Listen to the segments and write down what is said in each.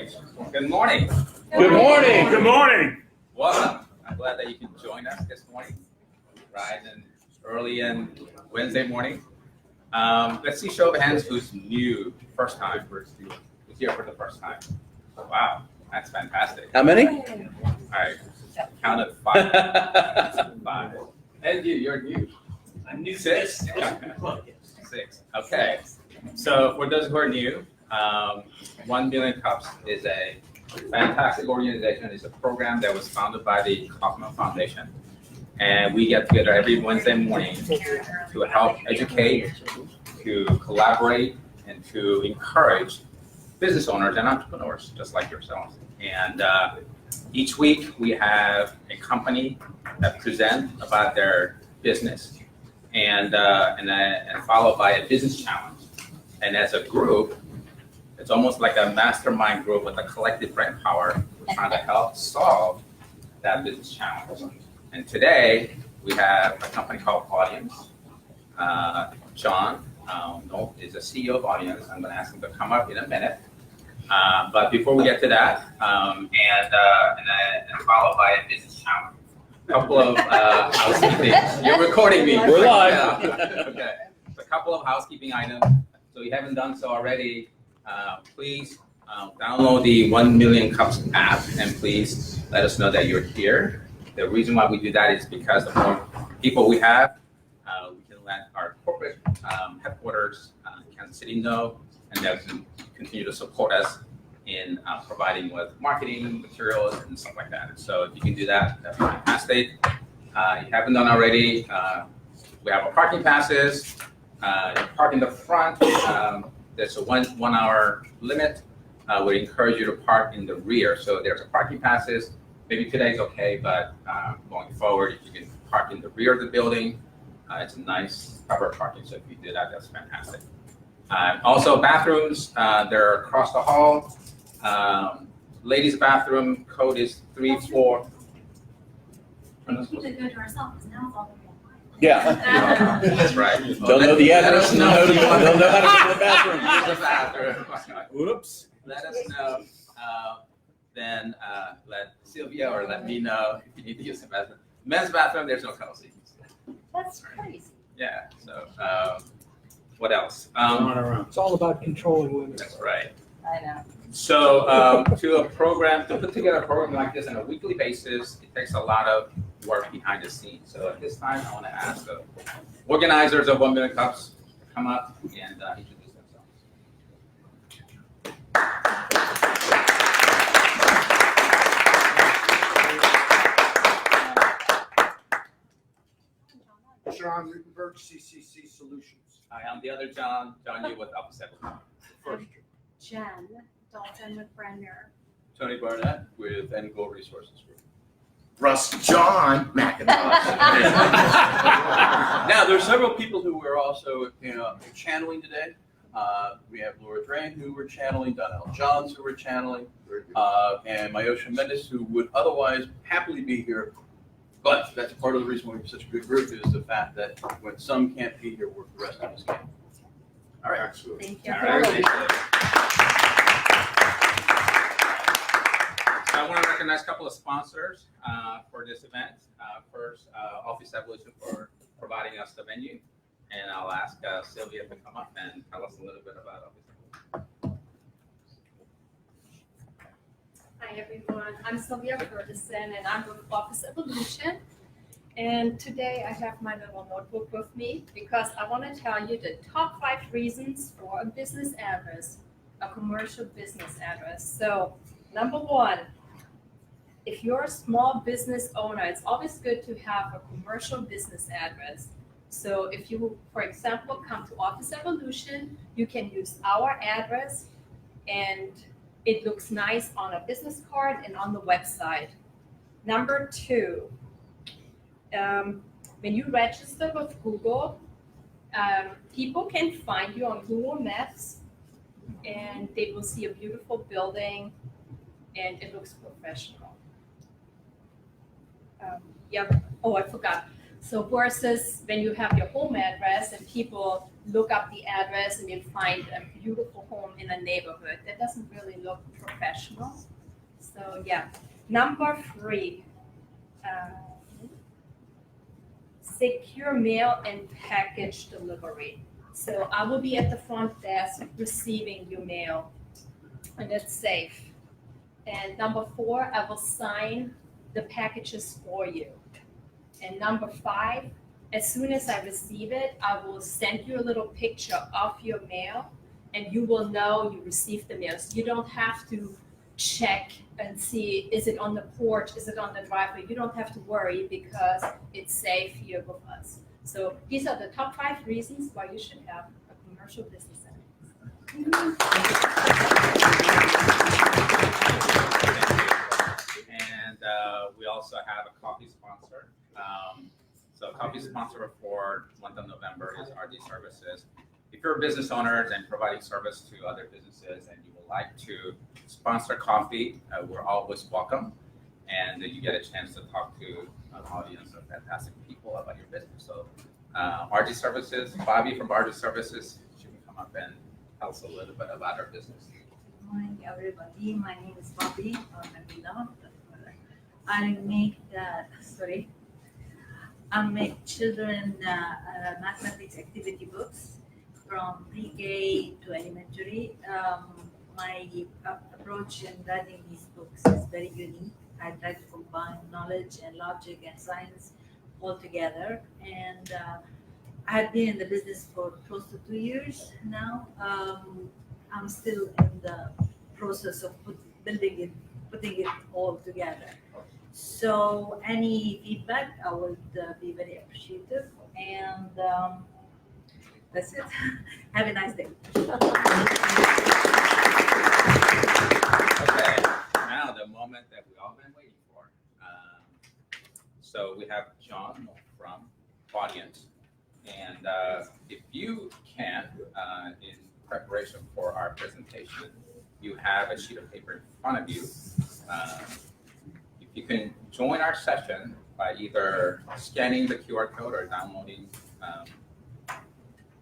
Okay, good morning. Good morning. Good morning. Welcome. I'm glad that you can join us this morning, right, and early and Wednesday morning. Let's see show of hands who's new, first time, who's here for the first time. Wow, that's fantastic. How many? All right, counted 5. 5. And you're new. I'm new. 6. 6. Okay. So for those who are new, 1 Million Cups is a fantastic organization. It's a program that was founded by the Kaufman Foundation. And we get together every Wednesday morning to help educate, to collaborate, and to encourage business owners and entrepreneurs just like yourselves. And each week we have a company that presents about their business and followed by a business challenge. And as a group, it's almost like a mastermind group with a collective brain power trying to help solve that business challenge. And today, we have a company called Vaudience. John is the CEO of Vaudience. I'm going to ask him to come up in a minute. But before we get to that, and followed by a business challenge. A couple of housekeeping. You're recording me. We're live. Yeah. Okay. So a couple of housekeeping items. So if you haven't done so already, please download the 1 Million Cups app and please let us know that you're here. The reason why we do that is because the more people we have, we can let our corporate headquarters in Kansas City know, and they can continue to support us in providing with marketing materials and stuff like that. So if you can do that, that'd be fantastic. If you haven't done already, we have our parking passes. You park in the front. There's a one hour limit. We encourage you to park in the rear. So there's a parking passes. Maybe today's okay, but going forward, if you can park in the rear of the building, it's a nice covered parking. So if you do that, that's fantastic. Also, bathrooms, they're across the hall. Ladies' bathroom code is 34. We keep it good to ourselves because now it's all going to be online. Yeah. That's right. Don't know the address. Don't know how to go to the bathroom. Use the bathroom. Whoops. Let us know. Then let Sylvia or let me know if you need to use the bathroom. Men's bathroom, there's no cuddle seats. That's crazy. Yeah. So what else? It's all about controlling women. That's right. I know. So to put together a program like this on a weekly basis, it takes a lot of work behind the scenes. So at this time, I want to ask the organizers of 1 Million Cups to come up and introduce themselves. John Rutenberg, CCC Solutions. I am the other John Yu with Alpha 7. First. Jen Dalton with Brenner. Tony Barnett with Engle Resources Group. Russ John McIntosh. Now, there are several people who we're also channeling today. We have Laura Drain, who we're channeling, Donnell Johns, who we're channeling, and Myosha Mendes, who would otherwise happily be here. But that's part of the reason why we're such a good group is the fact that when some can't be here, the rest of us can. All right. Absolutely. Thank you. All right. So I want to recognize a couple of sponsors for this event. First, Office Evolution for providing us the venue. And I'll ask Sylvia to come up and tell us a little bit about Office Evolution. Hi everyone, I'm Sylvia Ferguson and I'm with Office Evolution. And today I have my little notebook with me because I want to tell you the top 5 reasons for a business address, a commercial business address. So number 1, if you're a small business owner, it's always good to have a commercial business address. So if you, for example, come to Office Evolution, you can use our address and it looks nice on a business card and on the website. Number 2, when you register with Google, people can find you on Google Maps and they will see a beautiful building and it looks professional. Oh, I forgot. So versus when you have your home address and people look up the address and you'll find a beautiful home in a neighborhood. That doesn't really look professional. So yeah. Number 3, secure mail and package delivery. So I will be at the front desk receiving your mail, and that's safe. And number 4, I will sign the packages for you. And number 5, as soon as I receive it, I will send you a little picture of your mail, and you will know you received the mail. So you don't have to check and see, is it on the porch, is it on the driveway? You don't have to worry because it's safe here with us. So these are the top 5 reasons why you should have a commercial business center. And we also have a coffee sponsor. So coffee sponsor for month of November is RD Services. If you're a business owner and providing service to other businesses and you would like to sponsor coffee, we're always welcome. And you get a chance to talk to an audience of fantastic people about your business. So RD Services, Bobby from RD Services, she can come up and tell us a little bit about our business. Good morning, everybody. My name is Bobby Nabila. I make children mathematics activity books from pre-K to elementary. My approach in writing these books is very unique. I try to combine knowledge and logic and science all together. And I have been in the business for close to 2 years now. I'm still in the process of putting it all together. So any feedback, I would be very appreciative. And that's it. Have a nice day. Okay, now the moment that we all been waiting for. So we have John from Vaudience. And if you can, in preparation for our presentation, you have a sheet of paper in front of you. If you can join our session by either scanning the QR code or downloading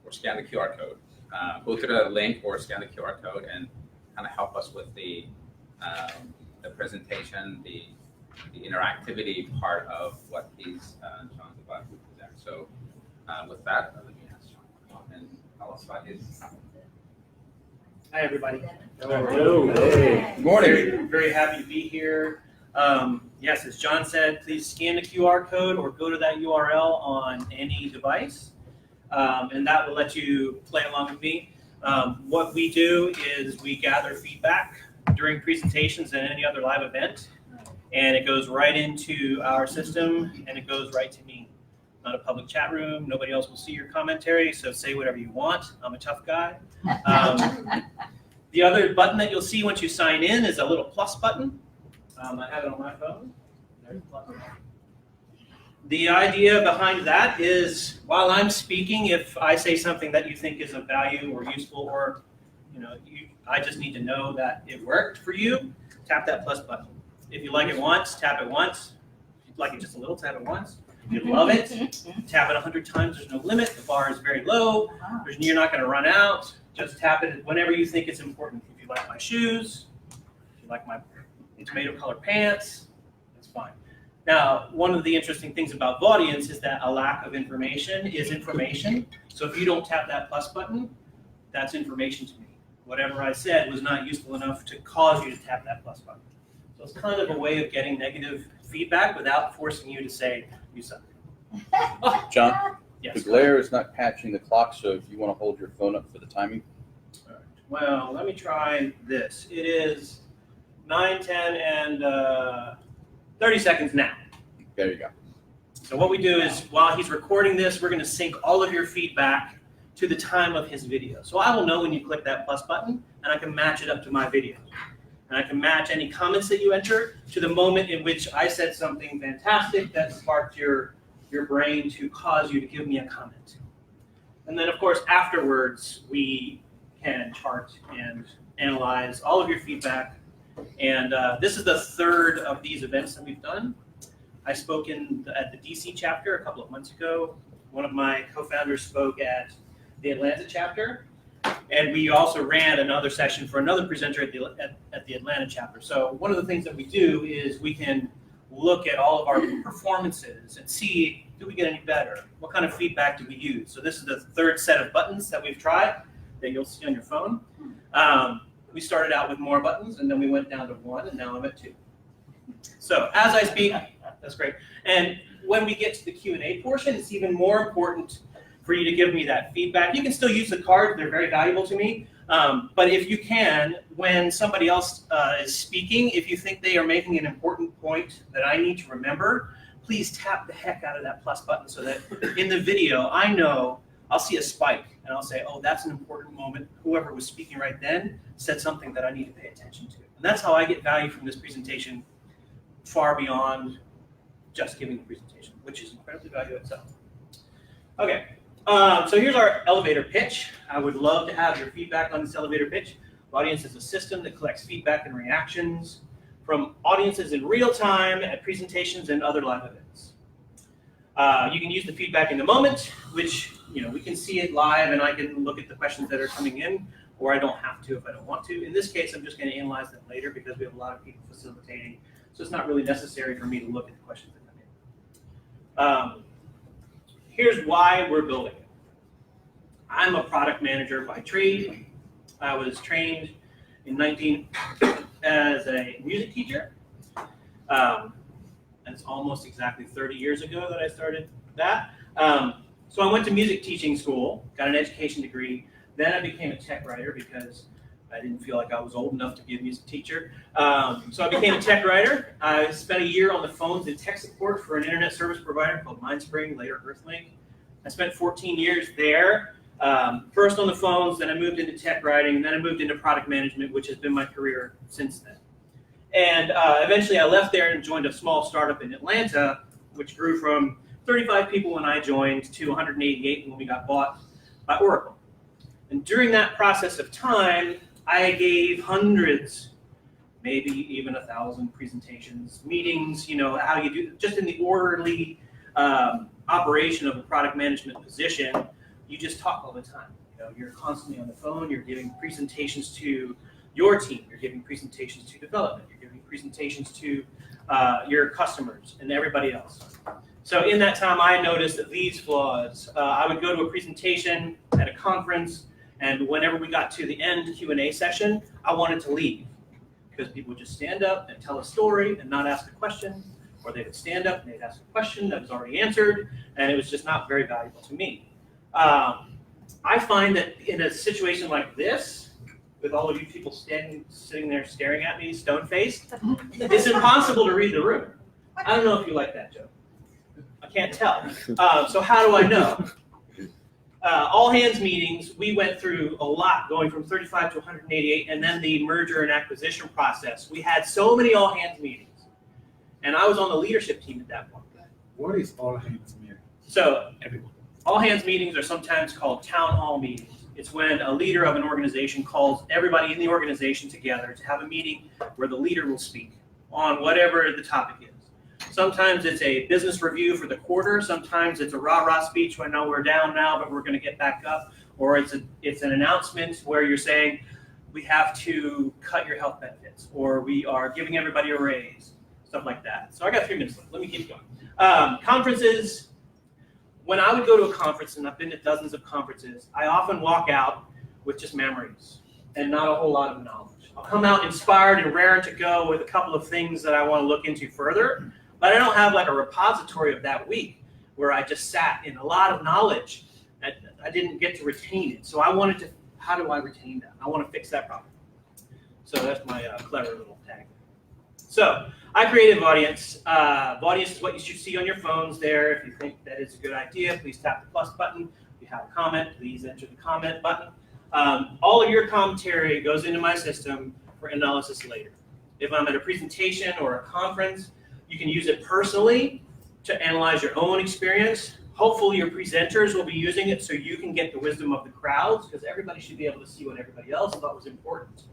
or scan the QR code. Go to the link or scan the QR code and kind of help us with the presentation, the interactivity part of what he's John's about to present. So with that, let me ask John to come and tell us about his. Hi, everybody. Hello. Hey. Good morning. Very, very happy to be here. Yes, as John said, please scan the QR code or go to that URL on any device, and that will let you play along with me. What we do is we gather feedback during presentations and any other live event, and it goes right into our system, and it goes right to me. Not a public chat room. Nobody else will see your commentary, so say whatever you want. I'm a tough guy. The other button that you'll see once you sign in is a little plus button. I have it on my phone. There's the plus button. The idea behind that is, while I'm speaking, if I say something that you think is of value or useful, or I just need to know that it worked for you, tap that plus button. If you like it once, tap it once. If you like it just a little, tap it once. If you love it, tap it 100 times. There's no limit. The bar is very low. You're not going to run out. Just tap it whenever you think it's important. If you like my shoes, if you like my tomato colored pants, that's fine. Now, one of the interesting things about Vaudience is that a lack of information is information. So if you don't tap that plus button, that's information to me. Whatever I said was not useful enough to cause you to tap that plus button. So it's kind of a way of getting negative feedback without forcing you to say, you suck. John, Yes. the glare is not catching the clock, so if you want to hold your phone up for the timing. All right. Well, let me try this. It is 9, 10, and 30 seconds now. There you go. So what we do is, while he's recording this, we're going to sync all of your feedback to the time of his video. So I will know when you click that plus button, and I can match it up to my video. And I can match any comments that you enter to the moment in which I said something fantastic that sparked your brain to cause you to give me a comment. And then, of course, afterwards, we can chart and analyze all of your feedback. And this is the third of these events that we've done. I spoke at the DC chapter a couple of months ago. One of my co-founders spoke at the Atlanta chapter. And we also ran another session for another presenter at the Atlanta chapter. So one of the things that we do is we can look at all of our performances and see, do we get any better? What kind of feedback do we use? So this is the third set of buttons that we've tried that you'll see on your phone. We started out with more buttons, and then we went down to 1, and now I'm at 2. So as I speak, that's great. And when we get to the Q&A portion, it's even more important for you to give me that feedback. You can still use the cards, they're very valuable to me. But if you can, when somebody else is speaking, if you think they are making an important point that I need to remember, please tap the heck out of that plus button so that in the video, I know I'll see a spike and I'll say, oh, that's an important moment. Whoever was speaking right then said something that I need to pay attention to. And that's how I get value from this presentation far beyond just giving the presentation, which is incredibly valuable itself. Okay, so here's our elevator pitch. I would love to have your feedback on this elevator pitch. Vaudience is a system that collects feedback and reactions from audiences in real time at presentations and other live events. You can use the feedback in the moment, which we can see it live and I can look at the questions that are coming in, or I don't have to if I don't want to. In this case, I'm just going to analyze them later because we have a lot of people facilitating, so it's not really necessary for me to look at the questions that come in. Here's why we're building it. I'm a product manager by trade. I was trained in as a music teacher. And it's almost exactly 30 years ago that I started that. So I went to music teaching school, got an education degree. Then I became a tech writer because I didn't feel like I was old enough to be a music teacher. So I became a tech writer. I spent a year on the phones in tech support for an internet service provider called Mindspring, later Earthlink. I spent 14 years there, first on the phones, then I moved into tech writing, then I moved into product management, which has been my career since then. And eventually I left there and joined a small startup in Atlanta, which grew from 35 people when I joined to 188 when we got bought by Oracle. And during that process of time, I gave hundreds, maybe even 1,000 presentations, meetings, how you do, just in the orderly operation of a product management position, you just talk all the time. You're constantly on the phone, you're giving presentations to your team, you're giving presentations to development, you're giving presentations to your customers and everybody else. So in that time, I noticed these flaws. I would go to a presentation at a conference, and whenever we got to the end Q&A session, I wanted to leave because people would just stand up and tell a story and not ask a question, or they would stand up and they'd ask a question that was already answered, and it was just not very valuable to me. I find that in a situation like this, with all of you people sitting there staring at me, stone-faced, it's impossible to read the room. I don't know if you like that joke. I can't tell. So how do I know? All hands meetings, we went through a lot, going from 35 to 188, and then the merger and acquisition process. We had so many all hands meetings, and I was on the leadership team at that point. What is all hands meeting? So all hands meetings are sometimes called town hall meetings. It's when a leader of an organization calls everybody in the organization together to have a meeting where the leader will speak on whatever the topic is. Sometimes it's a business review for the quarter. Sometimes it's a rah-rah speech. I know we're down now, but we're going to get back up. Or it's an announcement where you're saying we have to cut your health benefits, or we are giving everybody a raise, stuff like that. So I got 3 minutes left. Let me keep going. Conferences. When I would go to a conference, and I've been to dozens of conferences, I often walk out with just memories and not a whole lot of knowledge. I'll come out inspired and raring to go with a couple of things that I want to look into further. But I don't have like a repository of that week where I just sat in a lot of knowledge that I didn't get to retain it. So I wanted to, how do I retain that? I want to fix that problem. So that's my clever little tag. So I created Vaudience. Vaudience is what you should see on your phones there. If you think that is a good idea, please tap the plus button. If you have a comment, please enter the comment button. All of your commentary goes into my system for analysis later. If I'm at a presentation or a conference, you can use it personally to analyze your own experience. Hopefully your presenters will be using it so you can get the wisdom of the crowds, because everybody should be able to see what everybody else thought was important.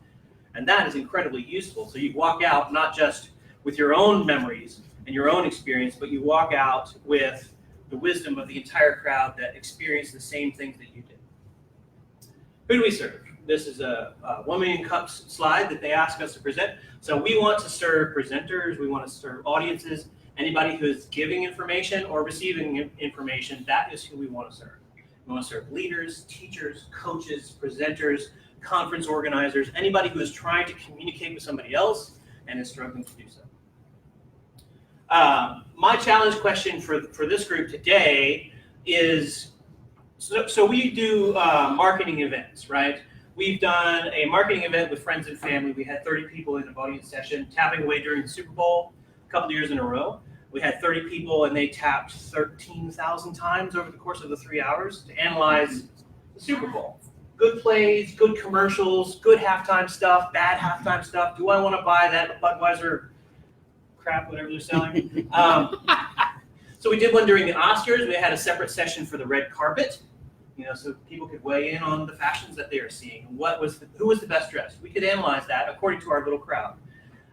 And that is incredibly useful. So you walk out not just with your own memories and your own experience, but you walk out with the wisdom of the entire crowd that experienced the same things that you did. who do we serve? This is a 1 million cups slide that they ask us to present. So we want to serve presenters, we want to serve audiences, anybody who is giving information or receiving information, that is who we want to serve. We want to serve leaders, teachers, coaches, presenters, conference organizers, anybody who is trying to communicate with somebody else and is struggling to do so. My challenge question for this group today is, so we do marketing events, right? We've done a marketing event with friends and family. We had 30 people in a Vaudience session tapping away during the Super Bowl a couple of years in a row. We had 30 people and they tapped 13,000 times over the course of the 3 hours to analyze the Super Bowl. Good plays, good commercials, good halftime stuff, bad halftime stuff. Do I want to buy that Budweiser crap, whatever they're selling? So we did one during the Oscars. We had a separate session for the red carpet, so people could weigh in on the fashions that they are seeing. Who was the best dressed? We could analyze that according to our little crowd.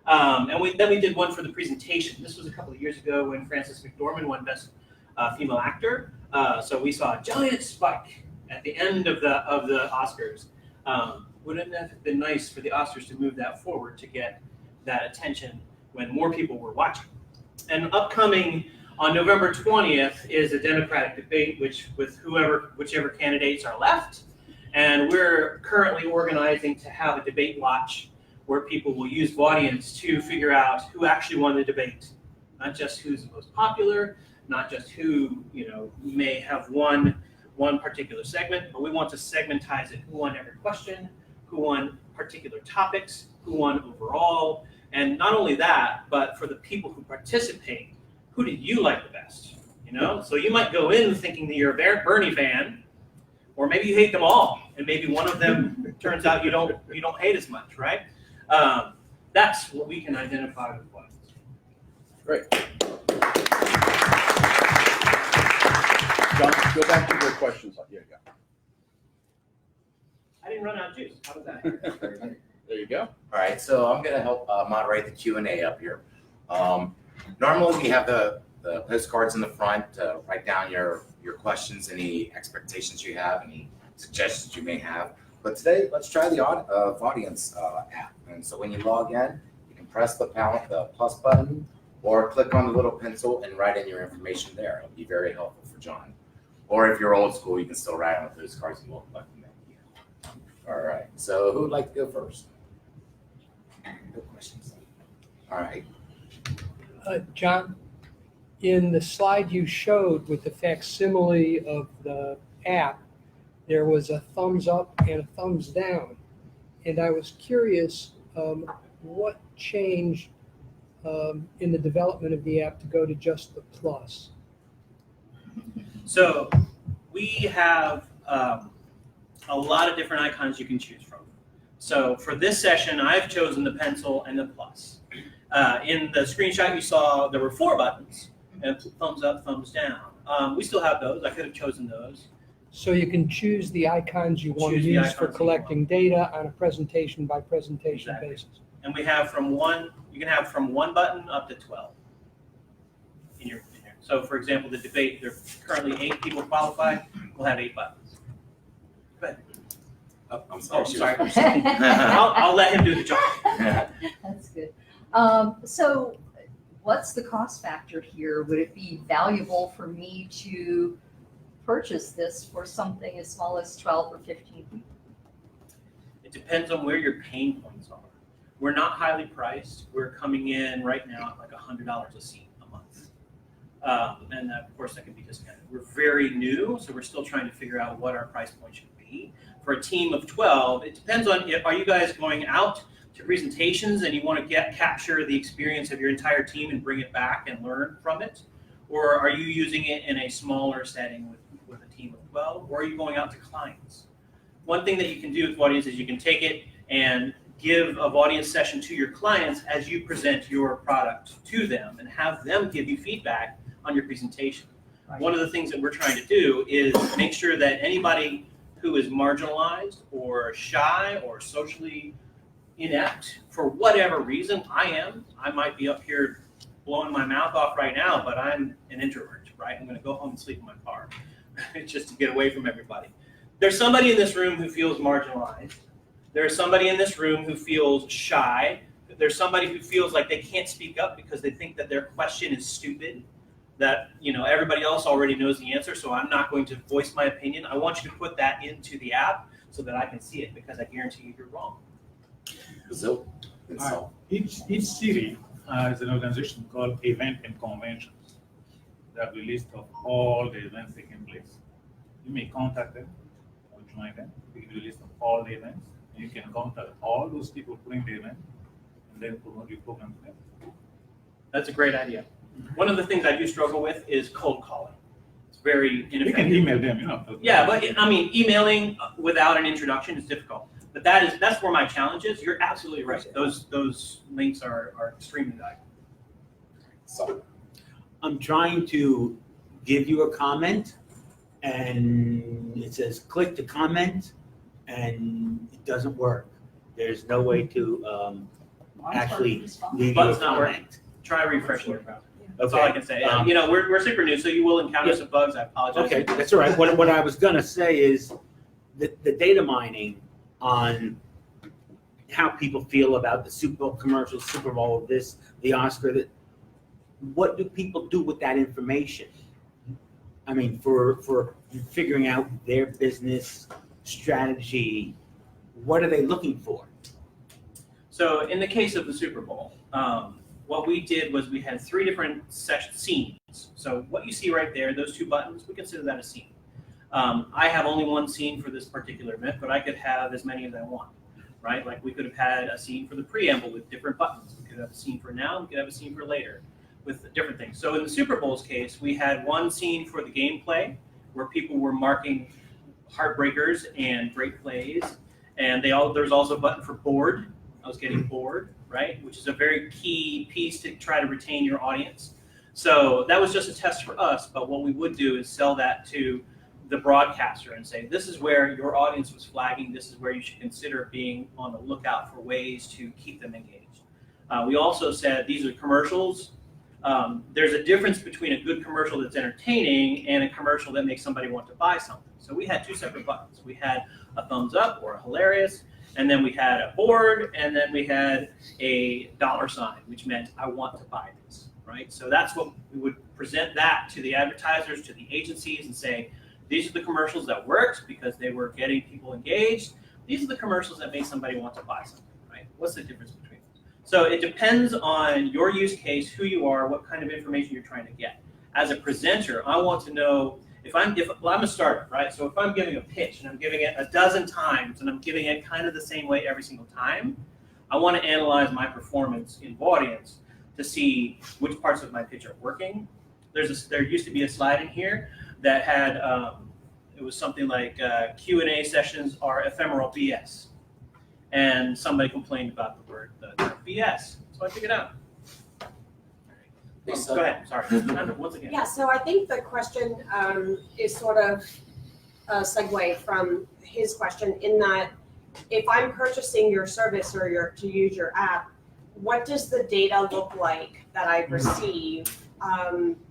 And then we did one for the presentation. This was a couple of years ago when Frances McDormand won Best Female Actor. So we saw a giant spike at the end of the Oscars. Wouldn't it have been nice for the Oscars to move that forward to get that attention when more people were watching? And upcoming on November 20th is a Democratic debate, with whichever candidates are left. And we're currently organizing to have a debate watch where people will use Vaudience to figure out who actually won the debate. Not just who's the most popular, not just who may have won one particular segment, but we want to segmentize it. Who won every question, who won particular topics, who won overall, and not only that, but for the people who participate, who do you like the best? So you might go in thinking that you're a Bernie fan, or maybe you hate them all, and maybe one of them turns out you don't hate as much, right? That's what we can identify with Vaudience. Great. John, go back to your questions. Here you go. I didn't run out of juice. How was that? There you go. All right, so I'm gonna help moderate the Q&A up here. Normally we have the postcards in the front, write down your questions, any expectations you have, any suggestions you may have. But today, let's try the Vaudience app. And so when you log in, you can press the plus button or click on the little pencil and write in your information there. It'll be very helpful for John. Or if you're old school, you can still write on the postcards and we'll collect them in here. All right, so who would like to go first? Good questions. All right. John, in the slide you showed with the facsimile of the app, there was a thumbs up and a thumbs down. And I was curious what changed in the development of the app to go to just the plus. So we have a lot of different icons you can choose from. So for this session, I've chosen the pencil and the plus. In the screenshot you saw, there were 4 buttons, and thumbs up, thumbs down. We still have those. I could have chosen those. So you can choose the icons you want to Choose the use icons for you collecting data on a presentation by presentation Exactly. basis. And we have you can have from 1 button up to 12 in your. So for example, the debate, there are currently 8 people qualified. We'll have 8 buttons. Oh, I'm sorry. Oh, sorry. I'll let him do the job. That's good. So what's the cost factor here? Would it be valuable for me to purchase this for something as small as 12 or 15 people? It depends on where your pain points are. We're not highly priced. We're coming in right now at like $100 a seat a month. And of course that can be discounted. We're very new, so we're still trying to figure out what our price point should be. For a team of 12, it depends on are you guys going out to presentations and you want to capture the experience of your entire team and bring it back and learn from it? Or are you using it in a smaller setting with a team of 12? Or are you going out to clients? One thing that you can do with Vaudience is you can take it and give a Vaudience session to your clients as you present your product to them and have them give you feedback on your presentation. Right. One of the things that we're trying to do is make sure that anybody who is marginalized or shy or socially inept for whatever reason, I might be up here blowing my mouth off right now, but I'm an introvert, right? I'm going to go home and sleep in my car just to get away from everybody. There's somebody in this room who feels marginalized. There's somebody in this room who feels shy. There's somebody who feels like they can't speak up because they think that their question is stupid, that everybody else already knows the answer, so I'm not going to voice my opinion. I want you to put that into the app so that I can see it, because I guarantee you you're wrong. So, Each city has an organization called Event and Conventions. They have a list of all the events taking place. You may contact them or join them. They give you a list of all the events. And you can contact all those people putting the event and then promote your program to them. That's a great idea. One of the things I do struggle with is cold calling. It's very ineffective. You can email them, Yeah, but I mean, emailing without an introduction is difficult. But that's where my challenge is. You're absolutely right. Those links are extremely valuable. So, I'm trying to give you a comment, and it says click to comment, and it doesn't work. There's no way to actually leave you a Button's not working. comment. Try refreshing your browser. That's all I Okay. can say. We're super new, so you will encounter some bugs. I apologize. Okay, that's all right. What I was gonna say is the data mining on how people feel about the Super Bowl commercials, Super Bowl, this, the Oscar, what do people do with that information? I mean, for figuring out their business strategy, what are they looking for? So in the case of the Super Bowl, what we did was we had 3 different scenes. So what you see right there, those 2 buttons, we consider that a scene. I have only one scene for this particular event, but I could have as many as I want, right? Like we could have had a scene for the preamble with different buttons. We could have a scene for now, we could have a scene for later with different things. So in the Super Bowl's case, we had one scene for the gameplay where people were marking heartbreakers and great plays. And there was also a button for bored. I was getting bored, right? Which is a very key piece to try to retain your audience. So that was just a test for us, but what we would do is sell that to the broadcaster and say, this is where your audience was flagging, this is where you should consider being on the lookout for ways to keep them engaged. We also said these are commercials. There's a difference between a good commercial that's entertaining and a commercial that makes somebody want to buy something. So we had 2 separate buttons. We had a thumbs up or a hilarious, and then we had a board, and then we had a $, which meant I want to buy this, right? So that's what we would present that to the advertisers, to the agencies, and say, these are the commercials that worked because they were getting people engaged. These are the commercials that made somebody want to buy something, right? What's the difference between them? So it depends on your use case, who you are, what kind of information you're trying to get. As a presenter, I want to know if I'm a startup, right? So if I'm giving a pitch and I'm giving it a dozen times and I'm giving it kind of the same way every single time, I want to analyze my performance in Vaudience to see which parts of my pitch are working. There used to be a slide in here that had, it was something like Q&A sessions are ephemeral BS. And somebody complained about the word BS, so I took it out. Go ahead, sorry. Once again. Yeah, so I think the question is sort of a segue from his question in that if I'm purchasing your service or to use your app, what does the data look like that I receive?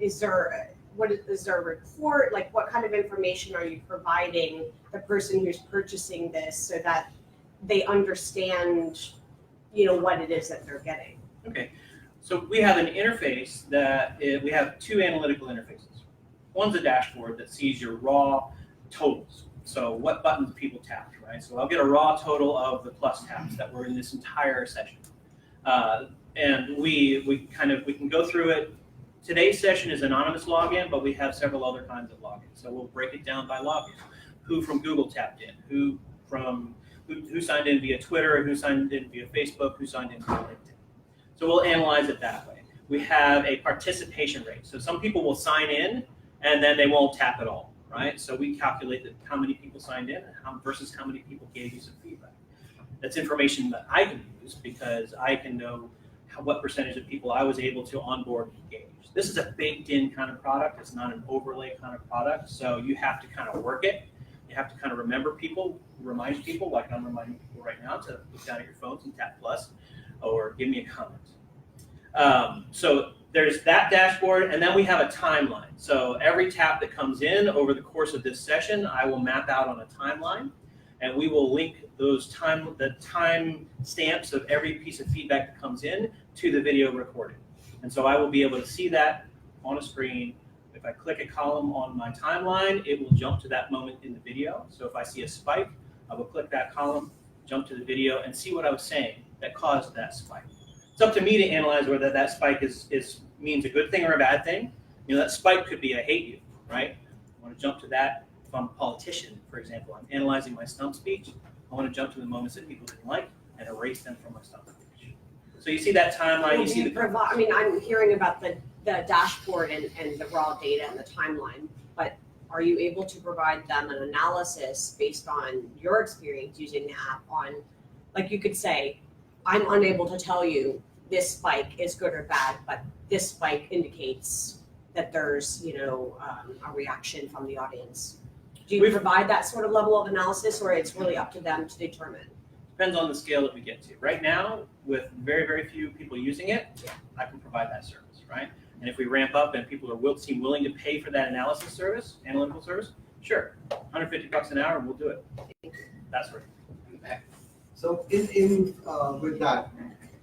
Is there a report? Like what kind of information are you providing the person who's purchasing this so that they understand, what it is that they're getting? Okay. So we have an interface we have 2 analytical interfaces. One's a dashboard that sees your raw totals. So what buttons people tapped, right? So I'll get a raw total of the plus taps that were in this entire session. And we can go through it. Today's session is anonymous login, but we have several other kinds of login. So we'll break it down by login. Who from Google tapped in? Who signed in via Twitter? Who signed in via Facebook? Who signed in via LinkedIn? So we'll analyze it that way. We have a participation rate. So some people will sign in and then they won't tap at all, right? So we calculate how many people signed in versus how many people gave you some feedback. That's information that I can use because I can know what percentage of people I was able to onboard and engage. This is a baked-in kind of product. It's not an overlay kind of product. So you have to kind of work it. You have to kind of remember people, remind people, like I'm reminding people right now to look down at your phones and tap plus, or give me a comment. So there's that dashboard, and then we have a timeline. So every tap that comes in over the course of this session, I will map out on a timeline, and we will link the time stamps of every piece of feedback that comes in to the video recording. And so I will be able to see that on a screen. If I click a column on my timeline, it will jump to that moment in the video. So if I see a spike, I will click that column, jump to the video, and see what I was saying that caused that spike. It's up to me to analyze whether that spike means a good thing or a bad thing. You know, that spike could be I hate you, right? I want to jump to that. If I'm a politician, for example, I'm analyzing my stump speech, I want to jump to the moments that people didn't like and erase them from my stump speech. So you see that timeline, you see the I mean, I'm hearing about the dashboard and the raw data and the timeline, but are you able to provide them an analysis based on your experience using the app on, like you could say, I'm unable to tell you this spike is good or bad, but this spike indicates that there's, a reaction from the audience. Do you provide that sort of level of analysis, or it's really up to them to determine? Depends on the scale that we get to. Right now, with very, very few people using it, I can provide that service, right? And if we ramp up and people seem willing to pay for that analysis service, analytical service, sure, $150 an hour, and we'll do it. That's right. So in with that,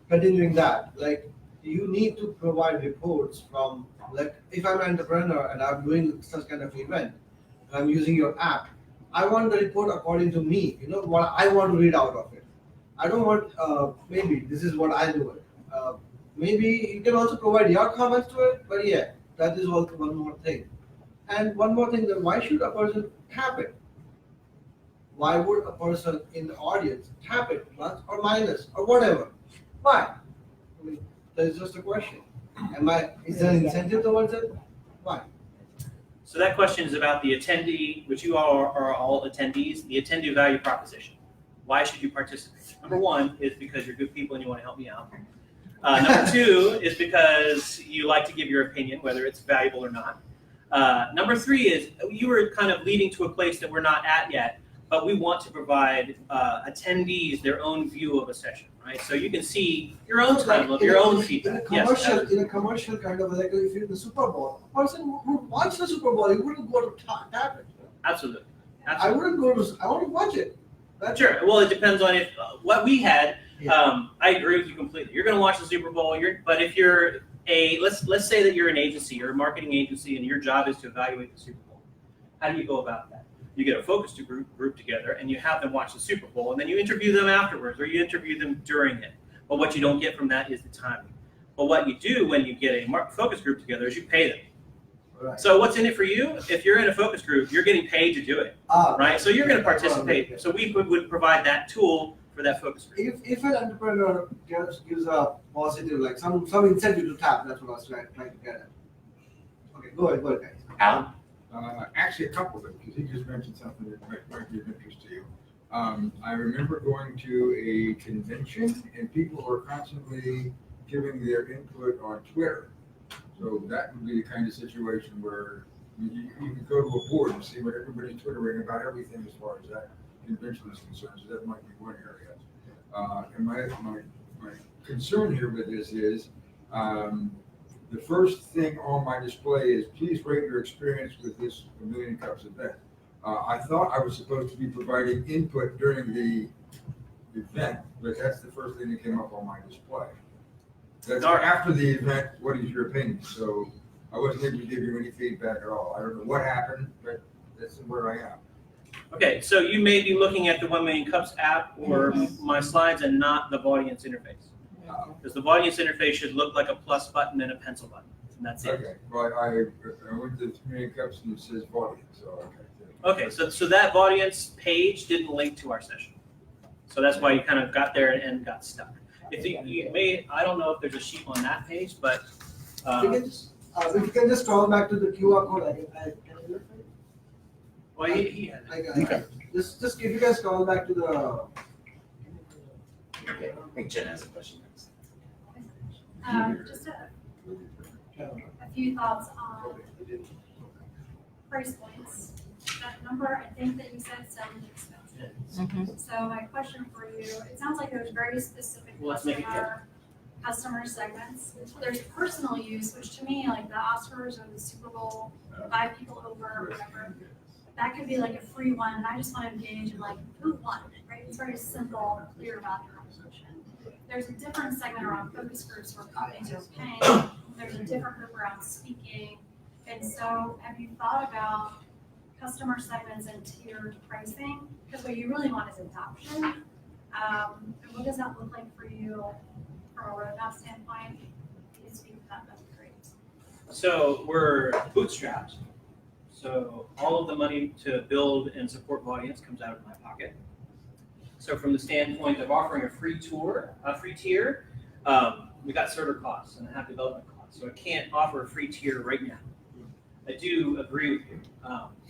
continuing that, like you need to provide reports from, like if I'm an entrepreneur and I'm doing such kind of event, and I'm using your app, I want the report according to me, what I want to read out of it. I don't want, maybe this is what I do. Maybe you can also provide your comments to it, but yeah, that is also one more thing. And one more thing, that why should a person tap it? Why would a person in the audience tap it, plus or minus or whatever? Why? I mean, that's just a question. Is there an incentive towards it? Why? So that question is about the attendee, which you all are all attendees, the attendee value proposition. Why should you participate? Number one is because you're good people and you want to help me out. Number two is because you like to give your opinion, whether it's valuable or not. Number three is you were kind of leading to a place that we're not at yet, but we want to provide attendees their own view of a session, right? So you can see your own timeline, your own feedback. In a commercial kind of, like if you're in the Super Bowl, a person who watches the Super Bowl, he wouldn't go to tap it. Absolutely. I wouldn't go to, I want to watch it. Sure. Well, it depends on if what we had. I agree with you completely. You're going to watch the Super Bowl. But if you're let's say that you're an agency, you're a marketing agency, and your job is to evaluate the Super Bowl. How do you go about that? You get a focus group together, and you have them watch the Super Bowl, and then you interview them afterwards, or you interview them during it. But what you don't get from that is the timing. But what you do when you get a focus group together is you pay them. Right. So what's in it for you? If you're in a focus group, you're getting paid to do it, right? So you're going to participate. So we would provide that tool for that focus group. If an entrepreneur gives a positive, like some incentive to tap, that's what I was trying to get at. Okay, go ahead, guys. Alan? Actually, a couple of them, because he just mentioned something that might be of interest to you. I remember going to a convention, and people were constantly giving their input on Twitter. So that would be the kind of situation where you can go to a board and see what everybody's twittering about everything as far as that convention is concerned. So that might be one area. And my concern here with this is the first thing on my display is please rate your experience with this Million Cups event. I thought I was supposed to be providing input during the event, but that's the first thing that came up on my display. That's after the event, what is your opinion? So I wasn't able to give you any feedback at all. I don't know what happened, but that's where I am. Okay, so you may be looking at the 1 Million Cups app or my slides and not the Vaudience interface. Because the Vaudience interface should look like a plus button and a pencil button, and that's it. Okay, well, I went to 3 Million Cups and it says Vaudience, so okay. Okay, so that Vaudience page didn't link to our session. So that's why you kind of got there and got stuck. If you may, I don't know if there's a sheet on that page, but If you can just scroll back to the QR code, I can do it. Well, he had it. I got it. Just if you guys scroll back to the. Okay, I think Jen has a question next. Just a few thoughts on price points. That number, I think that you said sounded expensive. So my question for you, it sounds like there's very specific Well, let's make it customer customer segments. There's personal use, which to me, like the Oscars or the Super Bowl, 5 people over or whatever, that could be like a free one, and I just want to engage in like who won, right? It's very simple, clear value proposition. There's a different segment around focus groups where companies are paying. There's a different group around speaking. And so have you thought about customer segments and tiered pricing? Because what you really want is adoption. And what does that look like for you from a roadmap standpoint? If you could speak to that, that'd be great. So we're bootstrapped. So all of the money to build and support Vaudience comes out of my pocket. So from the standpoint of offering a free tier, we got server costs and I have development costs. So I can't offer a free tier right now. I do agree with you.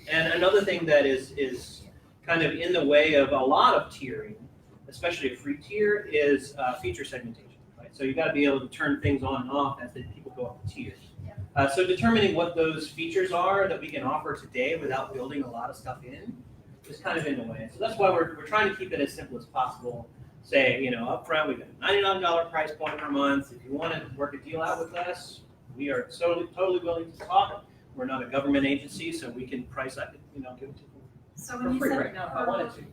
And another thing that is kind of in the way of a lot of tiering, especially a free tier, is feature segmentation. Right? So you got to be able to turn things on and off as the people go up the tiers. So determining what those features are that we can offer today without building a lot of stuff in is kind of in the way. So that's why we're trying to keep it as simple as possible. Say, up front, we've got a $99 price point per month. If you want to work a deal out with us, we are totally willing to talk. We're not a government agency, so we can price that, give it to them So for when you free said right now if I wanted to.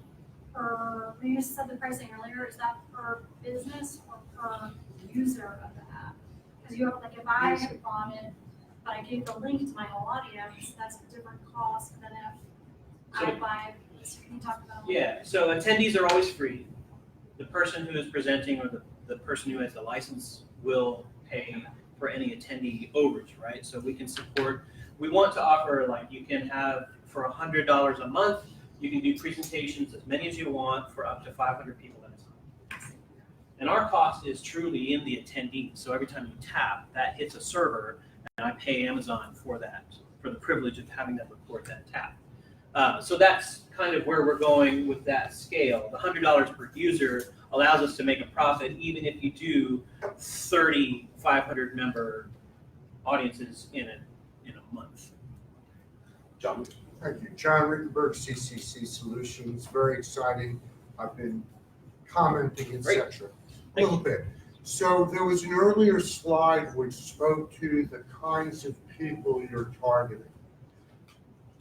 when you said the pricing earlier, is that per business or per user of the app? Because you have, like, if I had bought it, but I gave the link to my whole audience, that's a different cost than if I buy. So can you talk about? Yeah, so attendees are always free. The person who is presenting or the person who has the license will pay for any attendee overage, right? So we can support, we want to offer, like, you can have for $100 a month, you can do presentations as many as you want for up to 500 people at a time. And our cost is truly in the attendees. So every time you tap, that hits a server, and I pay Amazon for that, for the privilege of having them record that tap. So that's kind of where we're going with that scale. The $100 per user allows us to make a profit even if you do 30 500 member audiences in a month. John? Thank you. John Rittenberg, CCC Solutions. Very exciting. I've been commenting, etc. A little bit. So there was an earlier slide which spoke to the kinds of people you're targeting.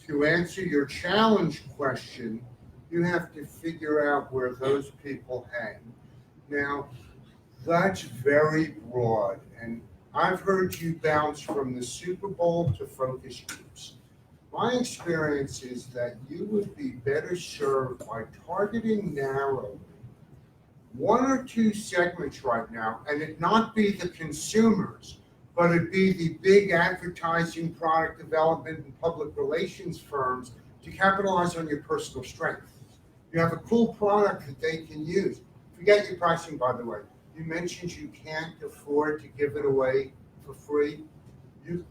To answer your challenge question, you have to figure out where those people hang. Now, that's very broad, and I've heard you bounce from the Super Bowl to focus groups. My experience is that you would be better served by targeting narrowly one or two segments right now, and it not be the consumers, but it be the big advertising, product development, and public relations firms to capitalize on your personal strength. You have a cool product that they can use. Forget your pricing, by the way. You mentioned you can't afford to give it away for free.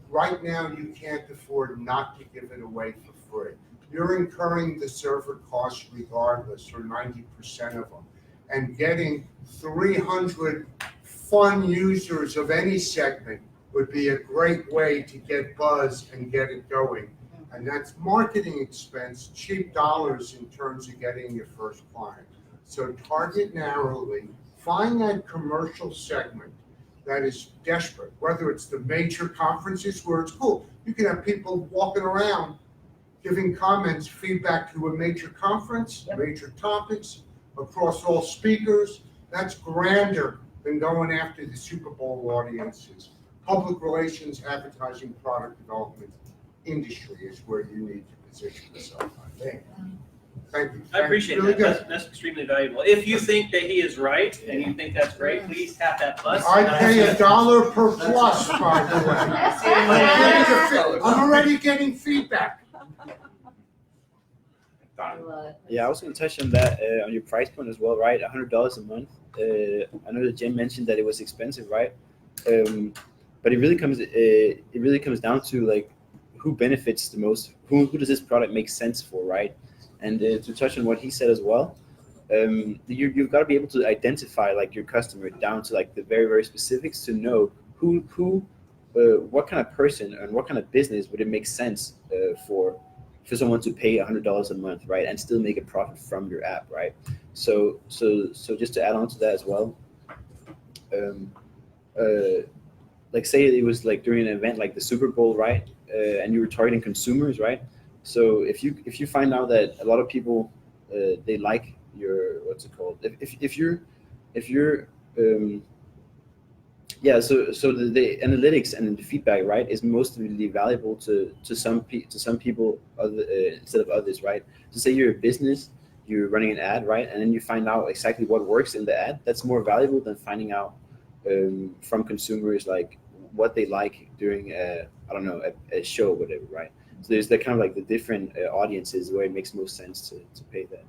Right now, you can't afford not to give it away for free. You're incurring the server costs regardless, or 90% of them. And getting 300 fun users of any segment would be a great way to get buzz and get it going. And that's marketing expense, cheap dollars in terms of getting your first client. So target narrowly, find that commercial segment that is desperate, whether it's the major conferences where it's cool. You can have people walking around giving comments, feedback to a major conference, major topics, across all speakers. That's grander than going after the Super Bowl audiences. Public relations, advertising, product development, industry is where you need to position yourself, I think. Thank you. I appreciate Really that. That's extremely valuable. If you think that he is right and you think that's great, please tap that plus. I pay $1 per plus, by the way. I'm already getting feedback. Yeah, I was going to touch on that, on your price point as well, right? $100 a month. I know that Jim mentioned that it was expensive, right? But it really comes down to, like, who benefits the most, who does this product make sense for, right? And to touch on what he said as well, you've got to be able to identify, like, your customer down to, like, the very, very specifics to know what kind of person and what kind of business would it make sense for someone to pay $100 a month, right, and still make a profit from your app, right? So just to add on to that as well, like say it was like during an event like the Super Bowl, right? And you were targeting consumers, right? So if you find out that a lot of people they like your what's it called? If you're yeah, so the analytics and the feedback, right, is mostly valuable to some people other, instead of others, right? So say you're a business, you're running an ad, right, and then you find out exactly what works in the ad. That's more valuable than finding out from consumers like what they like during I don't know a show or whatever, right? So there's the kind of like the different audiences where it makes most sense to pay that.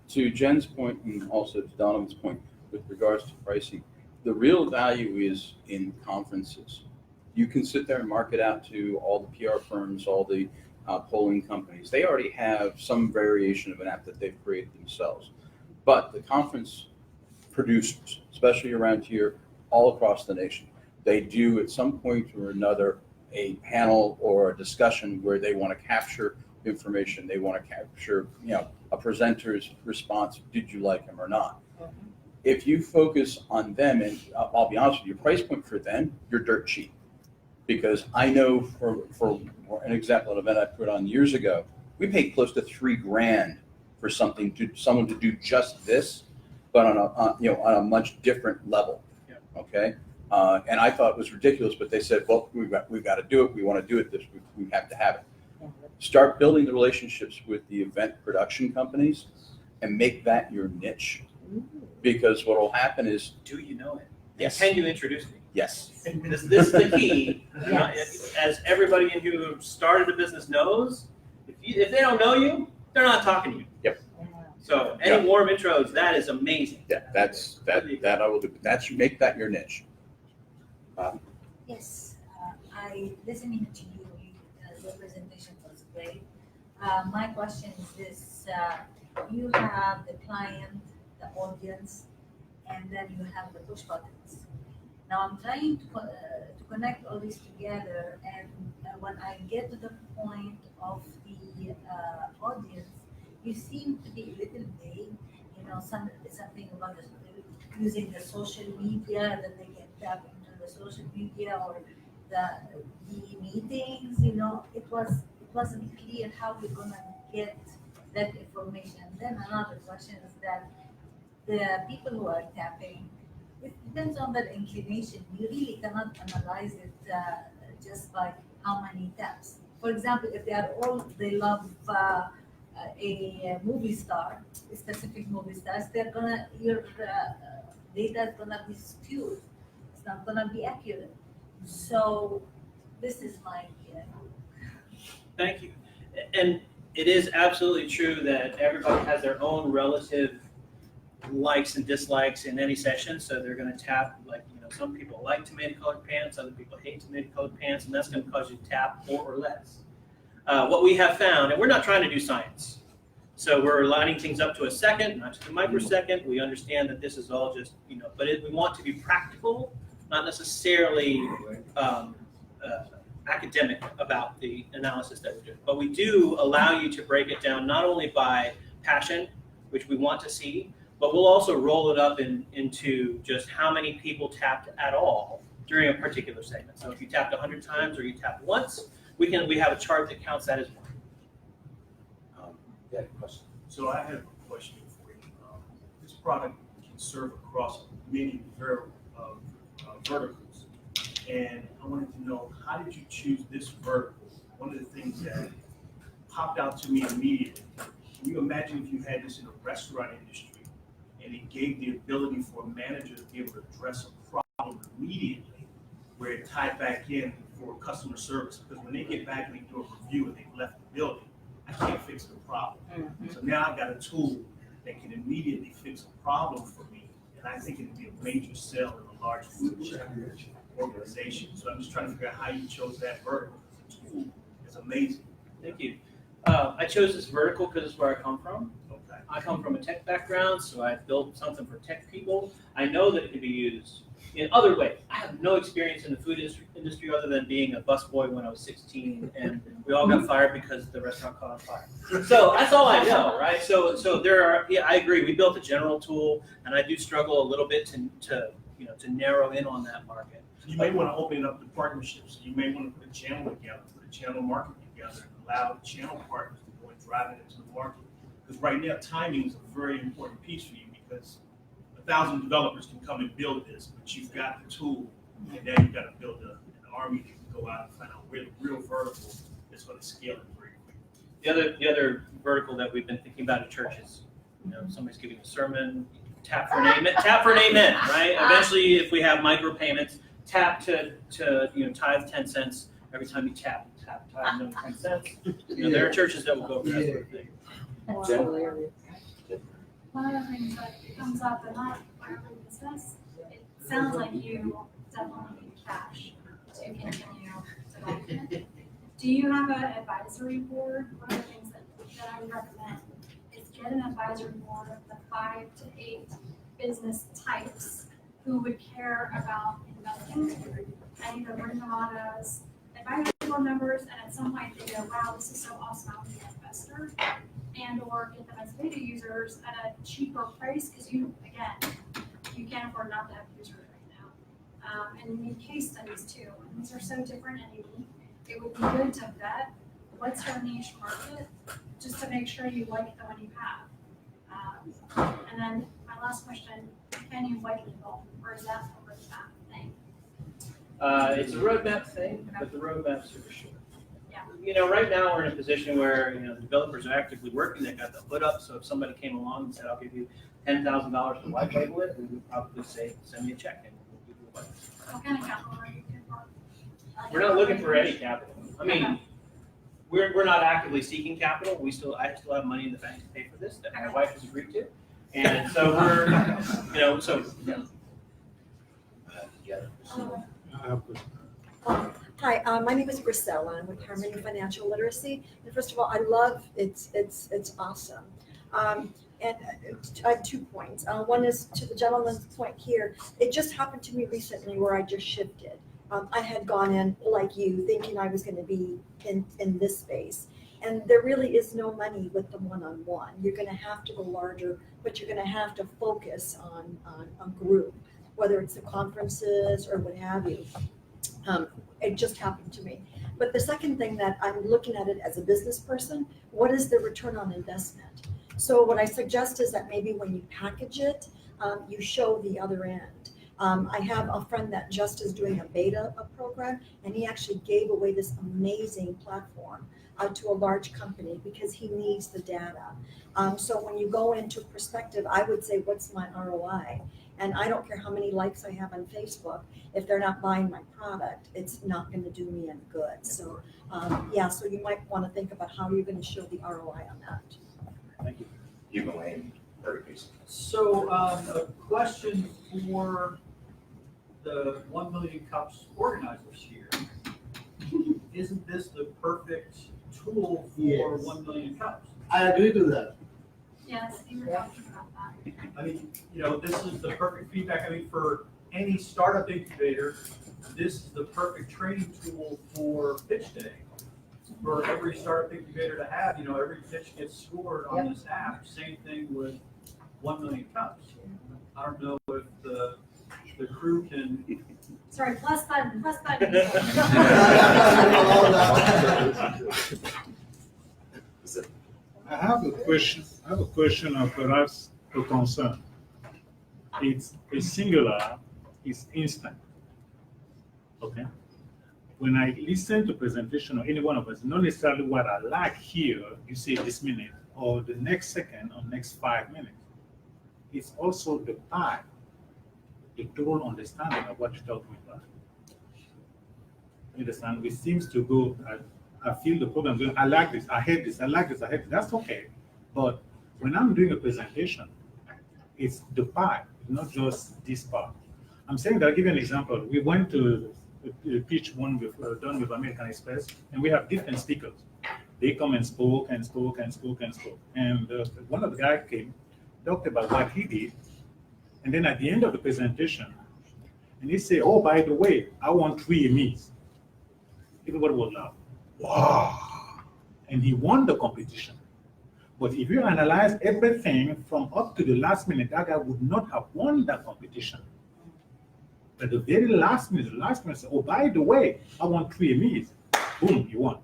To Jen's point and also to Donovan's point with regards to pricing, the real value is in conferences. You can sit there and market out to all the PR firms, all the polling companies. They already have some variation of an app that they've created themselves. But the conference producers, especially around here, all across the nation, they do at some point or another a panel or a discussion where they want to capture information. They want to capture, a presenter's response. Did you like him or not? If you focus on them, and I'll be honest with you, your price point for them, you're dirt cheap. Because I know for an example, an event I put on years ago, we paid close to $3,000 for someone to do just this, but on a much different level. Yeah. Okay. And I thought it was ridiculous, but they said, well, we've got to do it. We want to do it. We have to have it. Start building the relationships with the event production companies and make that your niche. Because what will happen is, Do you know it? Yes. Can you introduce me? yes, This is the key. Yes. As everybody who started a business knows, if they don't know you, they're not talking to you. Yep. So any warm intros, that is amazing. yeah, that I will do. Make that your niche. Yes, I listening to you, your presentation was great. My question is this, you have the client, the audience, and then you have the push buttons. Now I'm trying to connect all these together, and when I get to the point of the audience, you seem to be a little vague, something about using the social media, that they can tap into the social media or the meetings, it wasn't clear how we're gonna get that information. Then another question is that the people who are tapping, it depends on their inclination. You really cannot analyze it just by how many taps. For example, if they love a movie star, a specific movie stars, your data is gonna be skewed. It's not gonna be accurate. So this is my Thank you. And it is absolutely true that everybody has their own relative likes and dislikes in any session. So they're going to tap, some people like tomato colored pants, other people hate tomato colored pants, and that's going to cause you to tap more or less. What we have found, and we're not trying to do science. So we're lining things up to a second, not to the microsecond. We understand that this is all just, but we want to be practical, not necessarily academic about the analysis that we're doing. But we do allow you to break it down not only by passion, which we want to see, but we'll also roll it up into just how many people tapped at all during a particular segment. So if you tapped 100 times or you tapped once, we have a chart that counts that as one. Yeah, question. So I have a question for you. This product can serve across many verticals. And I wanted to know, how did you choose this vertical? One of the things that popped out to me immediately, can you imagine if you had this in a restaurant industry and it gave the ability for a manager to be able to address a problem immediately, where it tied back in for customer service? Because when they get back and they do a review and they've left the building, I can't fix the problem. So now I've got a tool that can immediately fix a problem for me. And I think it'd be a major sell in a large food organization. So I'm just trying to figure out how you chose that vertical. The tool is amazing. Thank you. I chose this vertical because it's where I come from. Okay. I come from a tech background, so I built something for tech people. I know that it can be used in other ways. I have no experience in the food industry other than being a busboy when I was 16, and we all got fired because the restaurant caught on fire. So that's all I know, right? So there are. Yeah, I agree. We built a general tool, and I do struggle a little bit to narrow in on that market. You may want to open up the partnerships. You may want to put a channel together, put a channel market together, and allow the channel partners to go and drive it into the market. Because right now, timing is a very important piece for you because 1,000 developers can come and build this, but you've got the tool, and now you've got to build an army that can go out and find out where the real vertical is going to scale it very quickly. The other vertical that we've been thinking about at churches, somebody's giving a sermon, tap for an amen, right? Eventually, if we have micropayments, tap to tithe 10 cents every time you tap another 10 cents. There are churches that will go for that sort of thing. That's hilarious. One of the things that comes up, and not my own business, it sounds like you definitely need cash to continue development. Do you have an advisory board? One of the things that I would recommend is get an advisory board of the 5 to 8 business types who would care about investing, and either bring them on as advisory board members, and at some point they go, wow, this is so awesome, I'll be an investor, and or get them as beta users at a cheaper price, because you can't afford not to have users right now. And you need case studies too, and these are so different and unique. It would be good to vet what's your niche market, just to make sure you like the one you have. And then my last question, can you white label, or is that a roadmap thing? It's a roadmap thing, but the roadmap's super short. Yeah. Right now we're in a position where the developers are actively working. They got the hood up. So if somebody came along and said, "I'll give you $10,000 to white label it," we would probably say, "Send me a check and we'll give you the white label." What kind of capital are you looking for? We're not looking for any capital. I mean, we're not actively seeking capital. I still have money in the bank to pay for this that my wife has agreed to, and so we're Hi, my name is Priscilla. I'm with Harmony Financial Literacy. And first of all, I love it's awesome. And I have 2 points. One is to the gentleman's point here. It just happened to me recently where I just shifted. I had gone in like you, thinking I was going to be in this space. And there really is no money with the one-on-one. You're going to have to go larger, but you're going to have to focus on group, whether it's the conferences or what have you. It just happened to me. But the second thing that I'm looking at it as a business person, what is the return on investment? So what I suggest is that maybe when you package it, you show the other end. I have a friend that just is doing a beta program, and he actually gave away this amazing platform to a large company because he needs the data. So when you go into perspective, I would say, what's my ROI? And I don't care how many likes I have on Facebook. If they're not buying my product, it's not going to do me any good. So so you might want to think about how you're going to show the ROI on that. Thank you. You go in, So a question for the 1 Million Cups organizers here. Isn't this the perfect tool for Yes. 1 Million Cups? I agree to that. Yes, you were talking about that. I mean, this is the perfect feedback. I mean, for any startup incubator, this is the perfect training tool for pitch day. For every startup incubator to have, every pitch gets scored on this app. Same thing with 1 Million Cups. I don't know if the crew can. Sorry, plus button. I have a question of perhaps a concern. It's a singular, it's instant. Okay? When I listen to presentation of any one of us, not necessarily what I like here, you say this minute, or the next second, or next 5 minutes. It's also the time, the total understanding of what you're talking about. You understand? It seems to go, I feel the program going, I like this, I hate this, I like this, I hate this. That's okay. But when I'm doing a presentation, it's the part, not just this part. I'm saying that, I'll give you an example. We went to pitch one done with American Express, and we have different speakers. They come and spoke and spoke and spoke and spoke. And one of the guys came, talked about what he did. And then at the end of the presentation, and he said, oh, by the way, I want 3 Emmys. Everybody was laughing. Wow. And he won the competition. But if you analyze everything from up to the last minute, that guy would not have won that competition. But the very last minute said, oh, by the way, I want 3 Emmys. Boom, he won.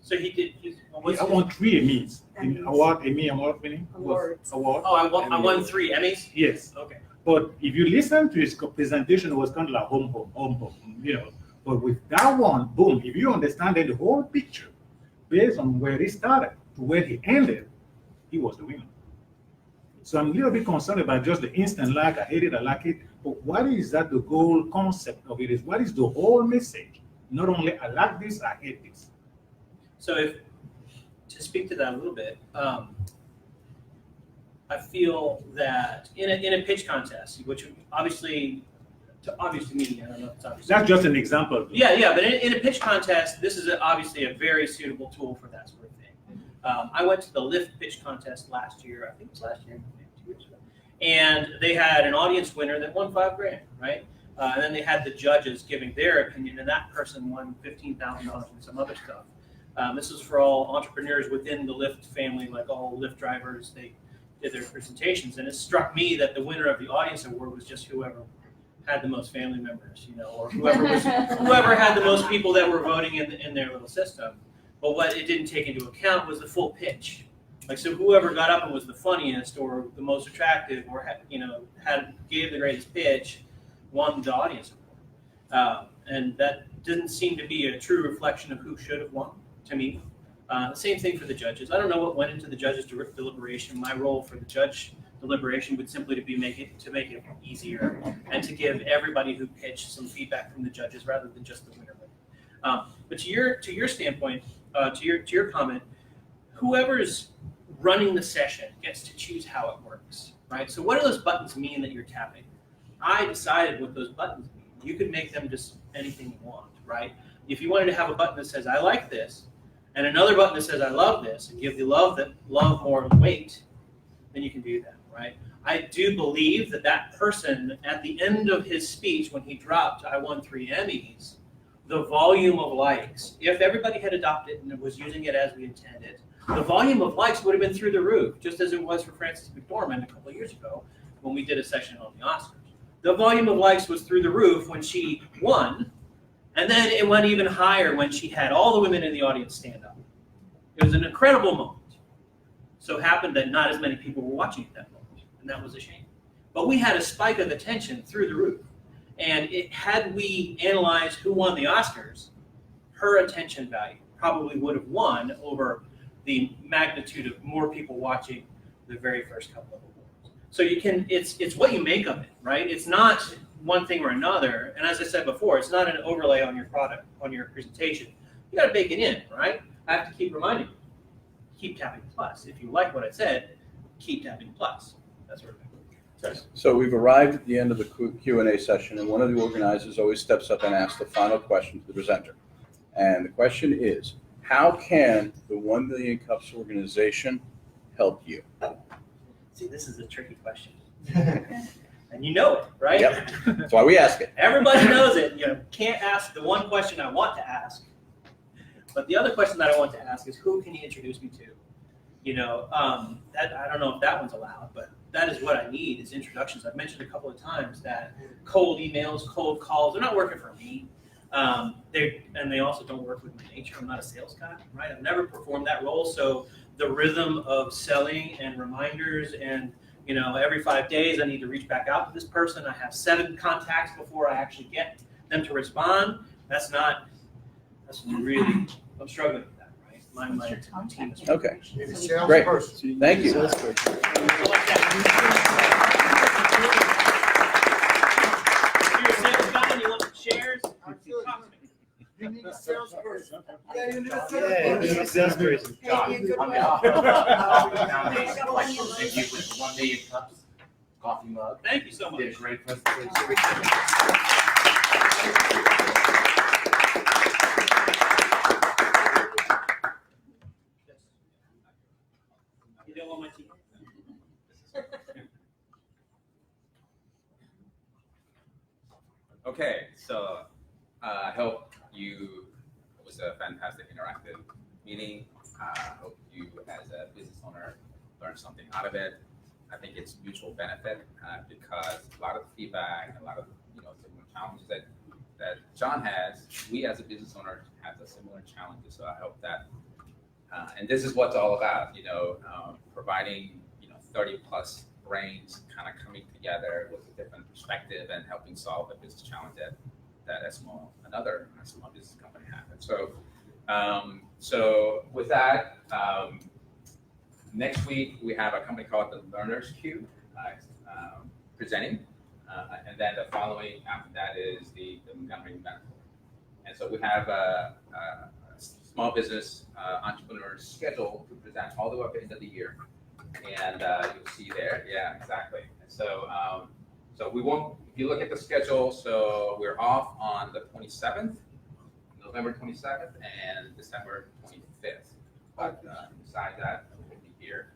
So he did. I want 3 Emmys. Emmy award winning? Awards. Award. Oh, I won 3 Emmys? Yes. Okay. But if you listen to his presentation, it was kind of like home, you know. But with that one, boom, if you understand the whole picture, based on where he started to where he ended, he was the winner. So I'm a little bit concerned about just the instant like, I hate it, I like it. But what is that the whole concept of it is? What is the whole message? Not only I like this, I hate this. So if, to speak to that a little bit, I feel that in a pitch contest, which obviously, obvious to me, I don't know if it's obvious. That's just an example. Yeah, but in a pitch contest, this is obviously a very suitable tool for that sort of thing. I went to the Lift pitch contest last year, I think it was last year, maybe 2 years ago. And they had an audience winner that won $5,000, right? And then they had the judges giving their opinion, and that person won $15,000 and some other stuff. This is for all entrepreneurs within the Lyft family, like all Lyft drivers. They did their presentations, and it struck me that the winner of the audience award was just whoever had the most family members, you know, or whoever had the most people that were voting in their little system. But what it didn't take into account was the full pitch. Like, so whoever got up and was the funniest or the most attractive or gave the greatest pitch won the audience award. And that didn't seem to be a true reflection of who should have won, to me. The same thing for the judges. I don't know what went into the judges' deliberation. My role for the judge deliberation would simply to make it easier and to give everybody who pitched some feedback from the judges rather than just the winner. But to your standpoint, to your comment, whoever's running the session gets to choose how it works, right? So what do those buttons mean that you're tapping? I decided what those buttons mean. You could make them just anything you want, right? If you wanted to have a button that says, I like this, and another button that says, I love this, and give the love more weight, then you can do that, right? I do believe that person, at the end of his speech, when he dropped, I won 3 Emmys, the volume of likes, if everybody had adopted and was using it as we intended, the volume of likes would have been through the roof, just as it was for Frances McDormand a couple of years ago when we did a session on the Oscars. The volume of likes was through the roof when she won, and then it went even higher when she had all the women in the audience stand up. It was an incredible moment. So it happened that not as many people were watching at that moment, and that was a shame. But we had a spike of attention through the roof. And had we analyzed who won the Oscars, her attention value probably would have won over the magnitude of more people watching the very first couple of awards. So it's what you make of it, right? It's not one thing or another. And as I said before, it's not an overlay on your product, on your presentation. You got to bake it in, right? I have to keep reminding you, keep tapping plus. If you like what I said, keep tapping plus. That sort of thing. So we've arrived at the end of the Q&A session, and one of the organizers always steps up and asks the final question to the presenter. And the question is, how can the 1 Million Cups organization help you? See, this is a tricky question. And you know it, right? Yep. That's why we ask it. Everybody knows it. You can't ask the one question I want to ask. But the other question that I want to ask is, who can you introduce me to? I don't know if that one's allowed, but that is what I need is introductions. I've mentioned a couple of times that cold emails, cold calls, they're not working for me. They also don't work with my nature. I'm not a sales guy, right? I've never performed that role. So the rhythm of selling and reminders and, every 5 days I need to reach back out to this person. I have 7 contacts before I actually get them to respond. That's really, I'm struggling with that, right? My team is okay. Great. Thank you. You need a salesperson. Yeah, you need a salesperson. John, on behalf of the foundation, I'd like to thank you with the 1 Million Cups coffee mug. Thank you so much. You did a great presentation. Okay, so I hope it was a fantastic interactive meeting. I hope you, as a business owner, learned something out of it. I think it's mutual benefit because a lot of the feedback, a lot of similar challenges that John has, we as a business owner have the similar challenges. So I hope that, and this is what it's all about, providing 30 plus brains kind of coming together with a different perspective and helping solve a business challenge that another small business company has. So with that, next week we have a company called the Learners Cube presenting, and then the following after that is the Montgomery Medical. And so we have a small business entrepreneurs scheduled to present all the way up into the year. And you'll see there, yeah, exactly. And so, so we won't. If you look at the schedule, so we're off on the 27th, November 27th, and December 25th. But besides that, we'll be here.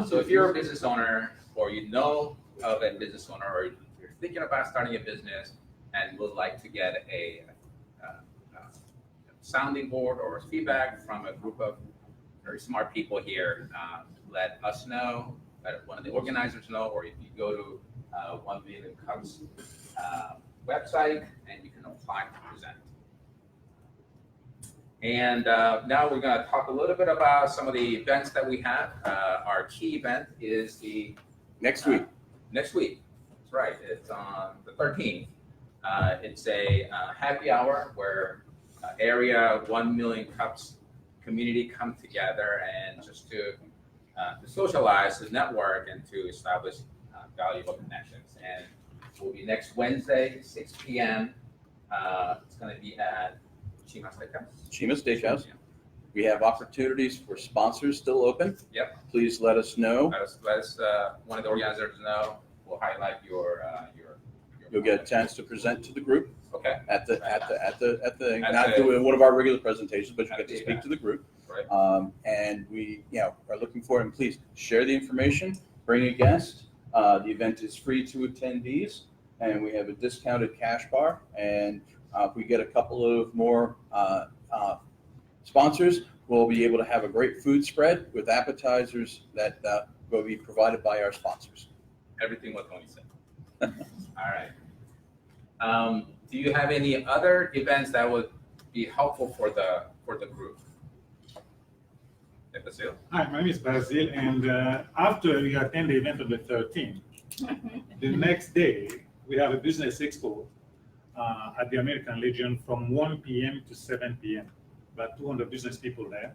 So if you're a business owner, or you know of a business owner, or you're thinking about starting a business and would like to get a sounding board or feedback from a group of very smart people here, let us know, let one of the organizers know, or if you go to 1 Million Cups website and you can apply to present. And now we're going to talk a little bit about some of the events that we have. Our key event is the Next week. Next week, that's right. It's on the 13th. It's a happy hour where area 1 Million Cups community come together and just to socialize, to network, and to establish valuable connections. And it will be next Wednesday, 6 p.m. It's going to be at Chima Steakhouse. Chima Steakhouse. We have opportunities for sponsors still open. Yep. Please let us know. Let us one of the organizers know. We'll highlight your You'll get a chance to present to the group. Okay. Not doing one of our regular presentations, but you get to speak to the group. Right. And we, are looking for it. And please share the information. Bring a guest. The event is free to attendees, and we have a discounted cash bar. And if we get a couple of more sponsors, we'll be able to have a great food spread with appetizers that will be provided by our sponsors. Everything what Tony said. All right. Do you have any other events that would be helpful for the group? Basil? Hi, my name is Basil, and after you attend the event on the 13th, the next day we have a business expo at the American Legion from 1 p.m. to 7 p.m. About 200 business people there,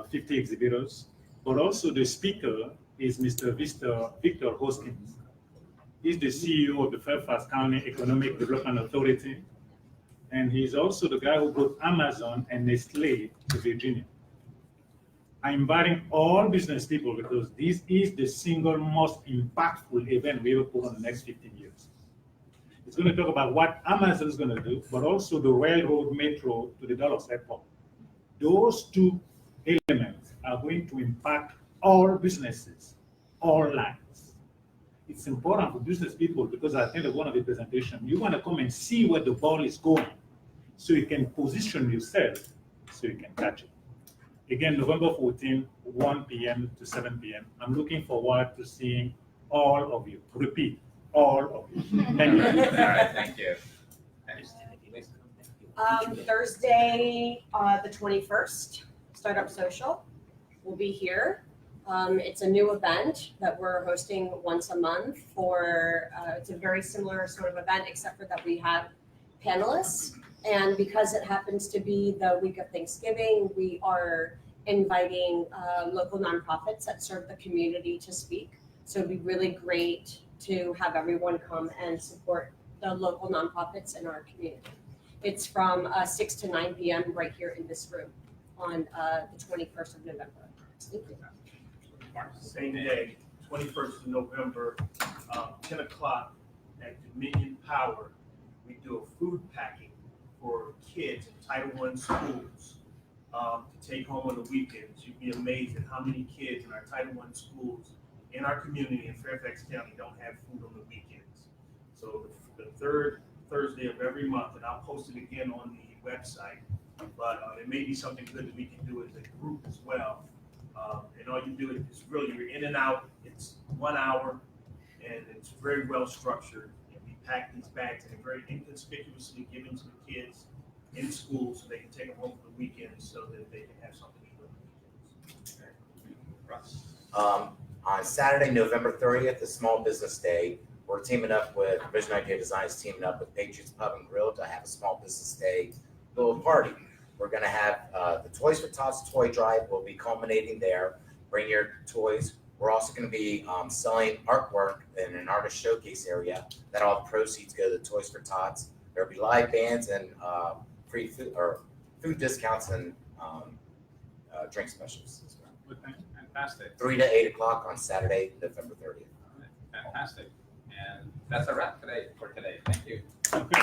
50 exhibitors, but also the speaker is Mr. Victor Hoskins. He's the CEO of the Fairfax County Economic Development Authority, and he's also the guy who brought Amazon and Nestle to Virginia. I'm inviting all business people because this is the single most impactful event we ever put on the next 15 years. It's going to talk about what Amazon is going to do, but also the railroad metro to the Dallas airport. Those two elements are going to impact all businesses, all lines. It's important for business people because I attended one of the presentations. You want to come and see where the ball is going so you can position yourself so you can catch it. Again, November 14, 1 p.m. to 7 p.m. I'm looking forward to seeing all of you. Repeat, all of you. Thank you. All right, thank you. Thursday, the 21st, Startup Social will be here. It's a new event that we're hosting once a month for, it's a very similar sort of event, except for that we have panelists. And because it happens to be the week of Thanksgiving, we are inviting local nonprofits that serve the community to speak. So it'd be really great to have everyone come and support the local nonprofits in our community. It's from 6 to 9 p.m. right here in this room on the 21st of November. Same day, 21st of November, 10 o'clock at Dominion Power, we do a food packing for kids in Title I schools to take home on the weekends. You'd be amazed at how many kids in our Title I schools in our community in Fairfax County don't have food on the weekends. So the third Thursday of every month, and I'll post it again on the website. But it may be something good that we can do as a group as well. And all you do is really, you're in and out, it's 1 hour, and it's very well structured. And we pack these bags and very inconspicuously given to the kids in school so they can take them home for the weekend so that they can have something to do on the weekends. On Saturday, November 30th, is Small Business Day. We're teaming up with Vision Idea Designs, teaming up with Patriots Pub and Grill to have a Small Business Day little party. We're going to have the Toys for Tots toy drive will be culminating there. Bring your toys. We're also going to be selling artwork in an artist showcase area. That all the proceeds go to the Toys for Tots. There'll be live bands and free food or food discounts and drink specials as well. Fantastic. 3 to 8 o'clock on Saturday, November 30th. Fantastic. And that's a wrap today for today. Thank you. Okay.